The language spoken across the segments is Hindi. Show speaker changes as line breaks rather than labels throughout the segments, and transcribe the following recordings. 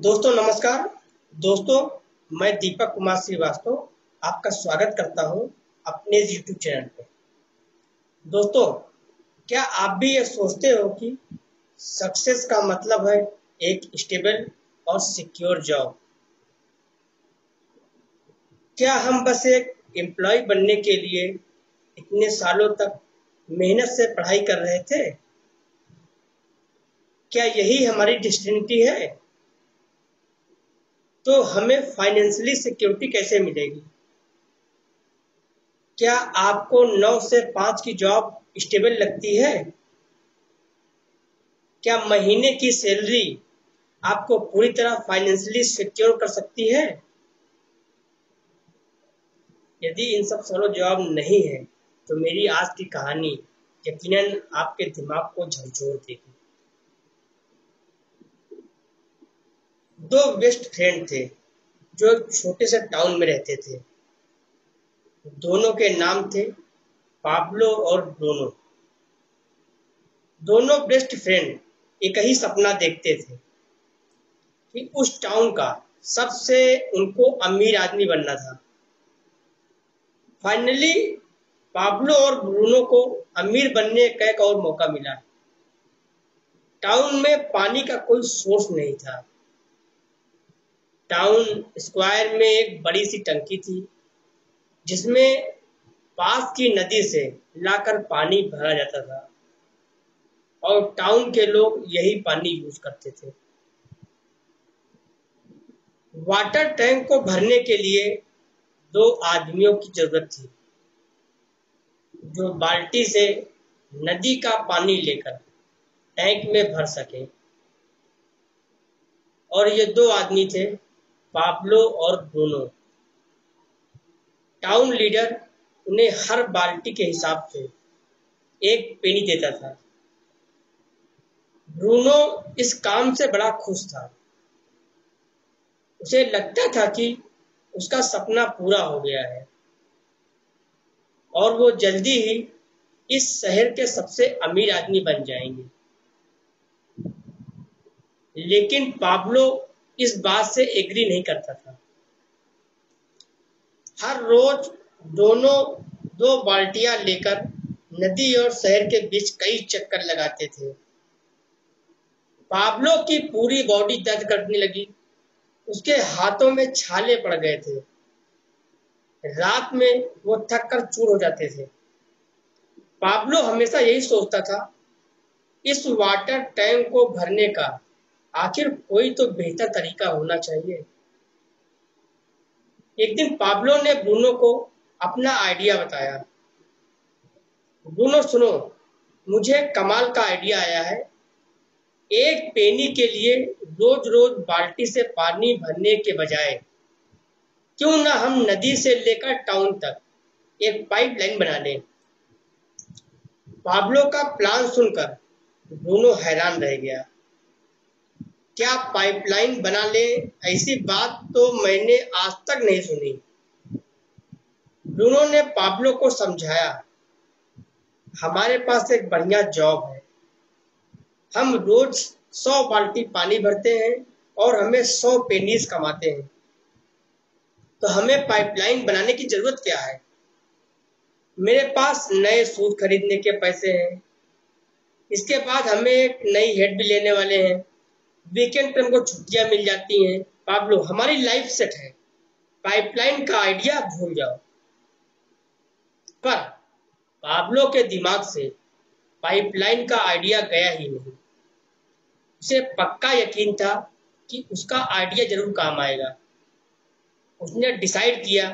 दोस्तों नमस्कार। दोस्तों मैं दीपक कुमार श्रीवास्तव आपका स्वागत करता हूं अपने YouTube चैनल पे। दोस्तों, क्या आप भी ये सोचते हो कि सक्सेस का मतलब है एक स्टेबल और सिक्योर जॉब? क्या हम बस एक एम्प्लॉय बनने के लिए इतने सालों तक मेहनत से पढ़ाई कर रहे थे? क्या यही हमारी डेस्टिनी है? तो हमें फाइनेंशियली सिक्योरिटी कैसे मिलेगी? क्या आपको 9 से 5 की जॉब स्टेबल लगती है? क्या महीने की सैलरी आपको पूरी तरह फाइनेंशियली सिक्योर कर सकती है? यदि इन सब सवालों जवाब नहीं है तो मेरी आज की कहानी यकीनन आपके दिमाग को झकझोर देगी। दो बेस्ट फ्रेंड थे जो एक छोटे से टाउन में रहते थे। दोनों के नाम थे पाब्लो और ब्रूनो। दोनों बेस्ट फ्रेंड एक ही सपना देखते थे कि उस टाउन का सबसे उनको अमीर आदमी बनना था। फाइनली पाब्लो और ब्रूनो को अमीर बनने का एक और मौका मिला। टाउन में पानी का कोई सोर्स नहीं था। टाउन स्क्वायर में एक बड़ी सी टंकी थी जिसमें पास की नदी से लाकर पानी भरा जाता था और टाउन के लोग यही पानी यूज करते थे। वाटर टैंक को भरने के लिए दो आदमियों की जरूरत थी जो बाल्टी से नदी का पानी लेकर टैंक में भर सके, और ये दो आदमी थे पाब्लो और ब्रूनो। टाउन लीडर उन्हें हर बाल्टी के हिसाब से एक पेनी देता था। ब्रूनो इस काम से बड़ा खुश था। उसे लगता था कि उसका सपना पूरा हो गया है और वो जल्दी ही इस शहर के सबसे अमीर आदमी बन जाएंगे। लेकिन पाब्लो इस बात से एग्री नहीं करता था। हर रोज दोनों दो बाल्टियां लेकर नदी और शहर के बीच कई चक्कर लगाते थे। पाब्लो की पूरी बॉडी दर्द करने लगी। उसके हाथों में छाले पड़ गए थे। रात में वो थक कर चूर हो जाते थे। पाब्लो हमेशा यही सोचता था, इस वाटर टैंक को भरने का आखिर कोई तो बेहतर तरीका होना चाहिए। एक दिन पाब्लो ने ब्रूनो को अपना आइडिया बताया। ब्रूनो सुनो, मुझे कमाल का आइडिया आया है। एक पेनी के लिए रोज रोज बाल्टी से पानी भरने के बजाय क्यों ना हम नदी से लेकर टाउन तक एक पाइपलाइन बना लें। पाब्लो का प्लान सुनकर ब्रूनो हैरान रह गया। क्या पाइपलाइन बना ले? ऐसी बात तो मैंने आज तक नहीं सुनी। ब्रूनो ने पाब्लो को समझाया, हमारे पास एक बढ़िया जॉब है। हम रोज 100 बाल्टी पानी भरते हैं और हमें 100 पेनीज कमाते हैं, तो हमें पाइपलाइन बनाने की जरूरत क्या है? मेरे पास नए सूट खरीदने के पैसे हैं। इसके बाद हमें एक नई हेड भी लेने वाले हैं। वीकेंड पर हमको छुट्टियां मिल जाती हैं। पाब्लो, हमारी लाइफ सेट है। पाइपलाइन का आइडिया भूल जाओ। पर पाब्लो के दिमाग से पाइपलाइन का आइडिया गया ही नहीं। उसे पक्का यकीन था कि उसका आइडिया जरूर काम आएगा। उसने डिसाइड किया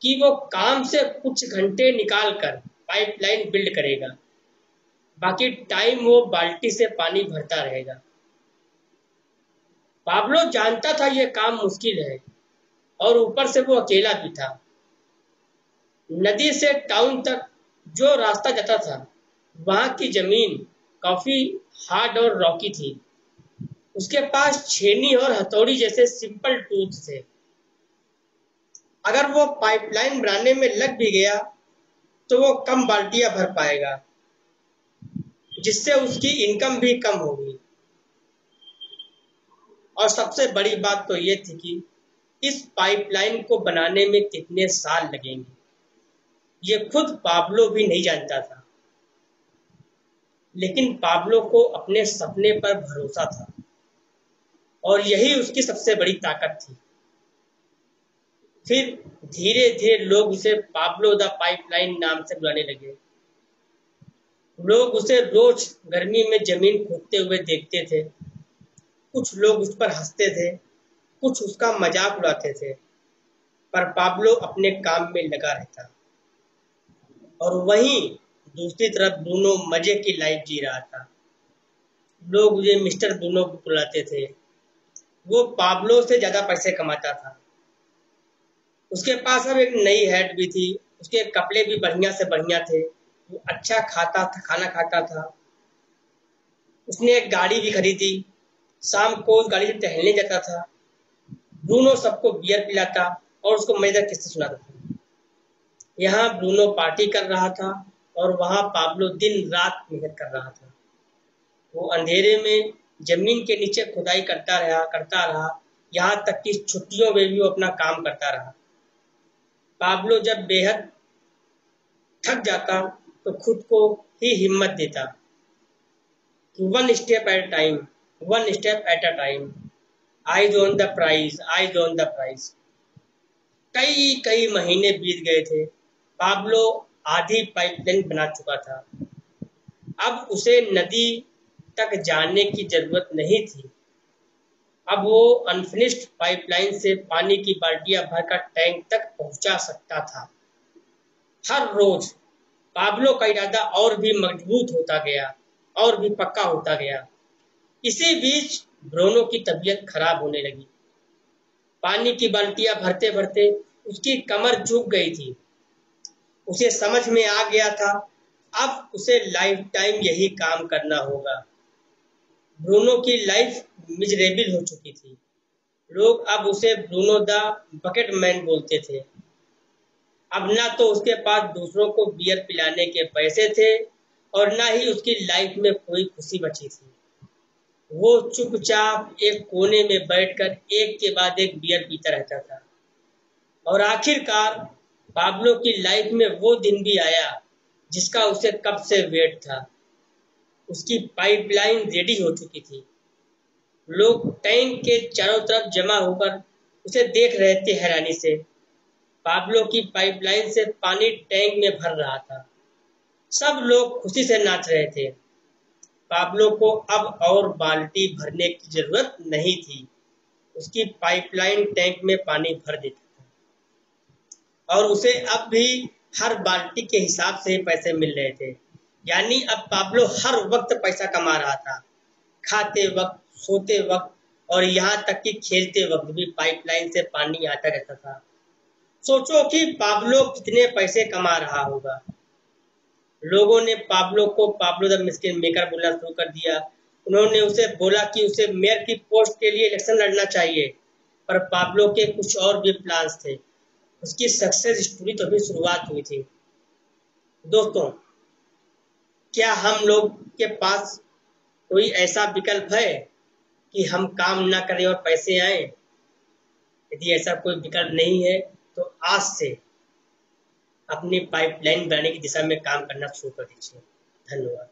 कि वो काम से कुछ घंटे निकाल कर पाइपलाइन बिल्ड करेगा। बाकी टाइम वो बाल्टी से पानी भरता रहेगा। पाब्लो जानता था यह काम मुश्किल है और ऊपर से वो अकेला भी था। नदी से टाउन तक जो रास्ता जाता था वहां की जमीन काफी हार्ड और रॉकी थी। उसके पास छेनी और हथौड़ी जैसे सिंपल टूल्स थे। अगर वो पाइपलाइन बनाने में लग भी गया तो वो कम बाल्टियां भर पाएगा, जिससे उसकी इनकम भी कम होगी। और सबसे बड़ी बात तो ये थी कि इस पाइपलाइन को बनाने में कितने साल लगेंगे, ये खुद पाब्लो भी नहीं जानता था। लेकिन पाब्लो को अपने सपने पर भरोसा था और यही उसकी सबसे बड़ी ताकत थी। फिर धीरे धीरे लोग उसे पाब्लो द पाइपलाइन नाम से बुलाने लगे। लोग उसे रोज गर्मी में जमीन खोदते हुए देखते थे। कुछ लोग उस पर हंसते थे, कुछ उसका मजाक उड़ाते थे, पर पाब्लो अपने काम में लगा रहता। और वहीं दूसरी तरफ ब्रूनो मजे की लाइफ जी रहा था। लोग उसे मिस्टर ब्रूनो बुलाते थे। वो पाब्लो से ज्यादा पैसे कमाता था। उसके पास अब एक नई हैट भी थी। उसके कपड़े भी बढ़िया से बढ़िया थे। वो अच्छा खाता था, खाना खाता था। उसने एक गाड़ी भी खरीदी। शाम को उस गाड़ी से टहलने जाता था। ब्रूनो सबको बियर पिलाता और उसको मजेदार किस्से सुनाता था। यहाँ ब्रूनो पार्टी कर रहा था और वहाँ पाब्लो दिन रात मेहनत कर रहा था। वो अंधेरे में जमीन के नीचे खुदाई करता रहा, यहाँ तक कि छुट्टियों में भी वो अपना काम करता रहा। पाब्लो जब बेहद थक जाता तो खुद को ही हिम्मत देता कि one step at time, one step at a time, eyes on the prize, eyes on the prize. कई कई महीने बीत गए थे। पाब्लो आधी पाइपलाइन बना चुका था। अब उसे नदी तक जाने की जरूरत नहीं थी। अब वो अनफिनिश्ड पाइपलाइन से पानी की बाल्टियां भरकर टैंक तक पहुंचा सकता था। हर रोज पाब्लो का इरादा और भी मजबूत होता गया, और भी पक्का होता गया। इसी बीच ब्रूनो की तबीयत खराब होने लगी। पानी की बाल्टियां भरते भरते उसकी कमर झुक गई थी। उसे समझ में आ गया था अब उसे लाइफ टाइम यही काम करना होगा। ब्रूनो की लाइफ मिजरेबल हो चुकी थी। लोग अब उसे ब्रूनो द बकेट मैन बोलते थे। अब ना तो उसके पास दूसरों को बियर पिलाने के पैसे थे और ना ही उसकी लाइफ में कोई खुशी बची थी। वो चुपचाप एक कोने में बैठकर एक के बाद एक बियर पीता रहता था। और आखिरकार पाब्लो की लाइफ में वो दिन भी आया जिसका उसे कब से वेट था। उसकी पाइपलाइन रेडी हो चुकी थी। लोग टैंक के चारों तरफ जमा होकर उसे देख रहे थे हैरानी से। पाब्लो की पाइपलाइन से पानी टैंक में भर रहा था। सब लोग खुशी से नाच रहे थे। पाब्लो को अब और बाल्टी भरने की जरूरत नहीं थी। उसकी पाइपलाइन टैंक में पानी भर देती थी और उसे अब भी हर बाल्टी के हिसाब से ही पैसे मिल रहे थे। यानी अब पाब्लो हर वक्त पैसा कमा रहा था, खाते वक्त, सोते वक्त और यहाँ तक कि खेलते वक्त भी पाइपलाइन से पानी आता रहता था। सोचो कि पाब्लो कितने पैसे कमा रहा होगा। लोगों ने पाब्लो को पाब्लो द मिस्किन मेकर बोलना शुरू कर दिया। उन्होंने उसे बोला कि उसे मेयर की पोस्ट के लिए इलेक्शन लड़ना चाहिए, पर पाब्लो के कुछ और भी प्लान्स थे। उसकी सक्सेस स्टोरी तो अभी शुरुआत हुई थी। दोस्तों, क्या हम लोग के पास कोई ऐसा विकल्प है कि हम काम ना करें और पैसे आए? यदि ऐसा कोई विकल्प नहीं है तो आज से अपनी पाइपलाइन बनाने की दिशा में काम करना शुरू कर दीजिए। धन्यवाद।